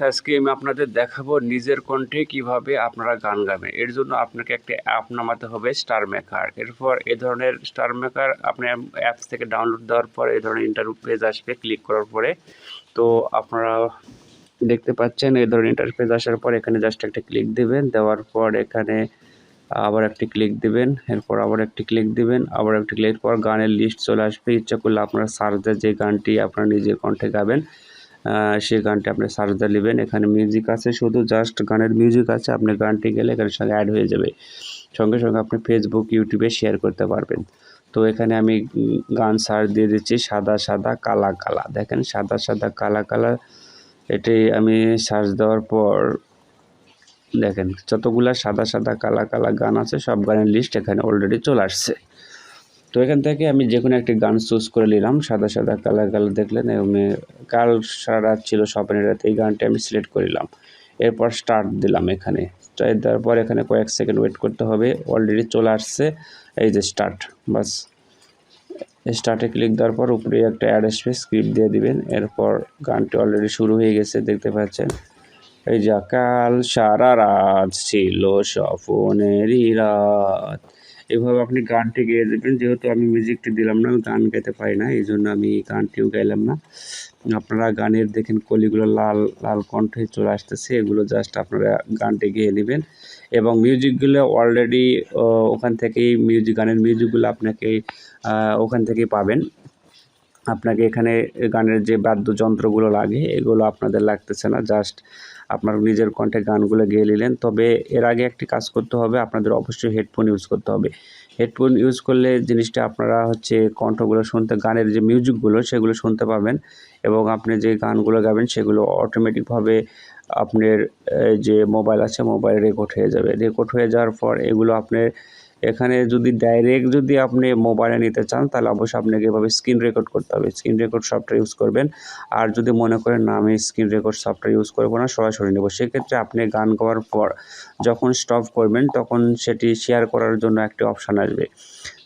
আজকে আমি আপনাদের দেখাবো নিজের কণ্ঠে কিভাবে আপনারা গান গাবেন। এর জন্য আপনাকে একটা অ্যাপ নামাতে হবে, স্টারমেকার। এরপর এই ধরনের স্টারমেকার আপনি অ্যাপস থেকে ডাউনলোড দেওয়ার পর এই ধরনের ইন্টারভিউ পেজ আসবে। ক্লিক করার পরে তো আপনারা দেখতে পাচ্ছেন এই ধরনের ইন্টারফেস আসার পর এখানে জাস্ট একটা ক্লিক দিবেন। দেওয়ার পর এখানে আবার একটি ক্লিক দিবেন, এরপর আবার একটি ক্লিক দিবেন, আবার একটি ক্লিক পর গানের লিস্ট চলে আসবে। ইচ্ছা করলে আপনারা সার্চ দিয়ে যে গানটি আপনারা নিজের কণ্ঠে গাবেন সেই গানটি আপনি সার্চ দিয়ে নেবেন। এখানে মিউজিক আছে, শুধু জাস্ট গানের মিউজিক আছে। আপনি গানটি গেলে এখানের সঙ্গে অ্যাড হয়ে যাবে, সঙ্গে সঙ্গে আপনি ফেসবুক, ইউটিউবে শেয়ার করতে পারবেন। তো এখানে আমি গান সার্চ দিয়ে দিচ্ছি সাদা সাদা কালা কালা। দেখেন সাদা সাদা কালা কালা, এটি আমি সার্চ দেওয়ার পর দেখেন যতগুলা সাদা সাদা কালা কালা গান আছে সব গানের লিস্ট এখানে অলরেডি চলে আসছে। তো এখান থেকে আমি যে কোনো একটি গান চুজ করে নিলাম। সাদা সাদা কালা কালা দেখলেন, আমি কাল সারা রাত ছিল স্বপ্নের রাত, এই গানটি আমি সিলেক্ট করলাম। এরপর স্টার্ট দিলাম। এখানে স্টার্ট দেওয়ার পর এখানে কয়েক সেকেন্ড ওয়েট করতে হবে। অলরেডি চলে আসছে এই যে স্টার্ট। বাস স্টার্টে ক্লিক দেওয়ার পর উপরে একটা অ্যাড আসবে, স্ক্রিপ্ট দিয়ে দিবেন। এরপর গানটি অলরেডি শুরু হয়ে গেছে, দেখতে পাচ্ছেন। এই যে কাল সারা রাত ছিল স্বপ্নেরই রাত, এভাবে আপনি গানটি গেয়ে দেবেন। যেহেতু আমি মিউজিকটি দিলাম না, আমি গান গাইতে পারি না, এই জন্য আমি গানটিও গাইলাম না। আপনারা গানের দেখেন কলিগুলো লাল লাল কণ্ঠে চলে আসতেছে, এগুলো জাস্ট আপনারা গানটি গেয়ে নেবেন। এবং মিউজিকগুলো অলরেডি ওখান থেকেই গানের মিউজিকগুলো আপনাকে ওখান থেকেই পাবেন। আপনাকে এখানে গানের যে বাদ্যযন্ত্রগুলো লাগে এগুলো আপনাদের লাগতেছে না, জাস্ট আপনার নিজের কণ্ঠে গানগুলো গেয়ে নিলেন। তবে এর আগে একটি কাজ করতে হবে, আপনাদের অবশ্যই হেডফোন ইউজ করতে হবে। হেডফোন ইউজ করলে জিনিসটা আপনারা কণ্ঠগুলো শুনতে, গানের যে মিউজিকগুলো সেগুলো শুনতে পাবেন, এবং আপনি যে গানগুলো গাবেন সেগুলো অটোমেটিকভাবে আপনার যে মোবাইল আছে মোবাইলে রেকর্ড হয়ে যাবে। রেকর্ড হয়ে যাওয়ার পর এগুলো আপনার এখানে যদি আপনি মোবাইলে নিতে চান তাহলে অবশ্যই আপনাকে এভাবে স্ক্রিন রেকর্ড করতে হবে, স্ক্রিন রেকর্ড সফটওয়্যার ইউজ করবেন। আর যদি মনে করেন না আমি স্ক্রিন রেকর্ড সফটওয়্যার ইউজ করবো না, সরাসরি নেব, সেক্ষেত্রে আপনি গান গাওয়ার পর যখন স্টপ করবেন তখন সেটি শেয়ার করার জন্য একটি অপশান আসবে।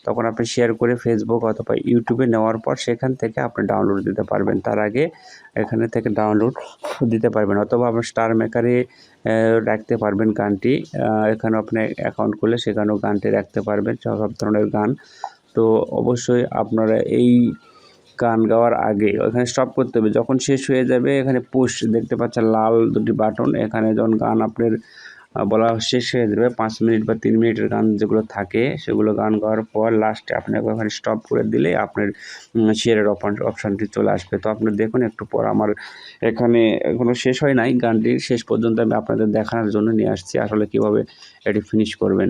তখন আপনি শেয়ার করে ফেসবুক অথবা ইউটিউবে নেওয়ার পর সেখান থেকে আপনি ডাউনলোড দিতে পারবেন। তার আগে এখানে থেকে ডাউনলোড দিতে পারবেন, অথবা আপনার স্টারমেকারে রাখতে পারবেন গানটি। এখানে আপনি অ্যাকাউন্ট করলে সেখানেও গানটি রাখতে পারবেন, সব ধরনের গান। তো অবশ্যই আপনারা এই গান গাওয়ার আগে ওখানে স্টপ করতে হবে। যখন শেষ হয়ে যাবে এখানে পুশ দেখতে পাচ্ছেন লাল দুটি বাটন, এখানে যখন গান আপনার বলা শেষ হয়ে যাবে, 5 মিনিট বা 3 মিনিটের গান যেগুলো থাকে সেগুলো গান গাওয়ার পর লাস্টে আপনাকে ওখানে স্টপ করে দিলে আপনার শেয়ারের অপশানটি চলে আসবে। তো আপনি দেখুন একটু পর আমার এখানে এখনও শেষ হয় নাই, গানটি শেষ পর্যন্ত আমি আপনাদের দেখানোর জন্য নিয়ে আসছি আসলে কীভাবে এটি ফিনিশ করবেন।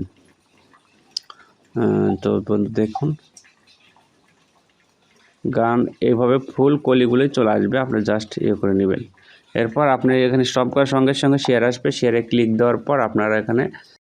তো বন্ধু দেখুন গান এইভাবে ফুল কলিগুলোই চলে আসবে, আপনি জাস্ট করে নেবেন। এরপর আপনি এখানে স্টপ করার সঙ্গে সঙ্গে শেয়ার আসবে, শেয়ারে ক্লিক দেওয়ার পর আপনারা এখানে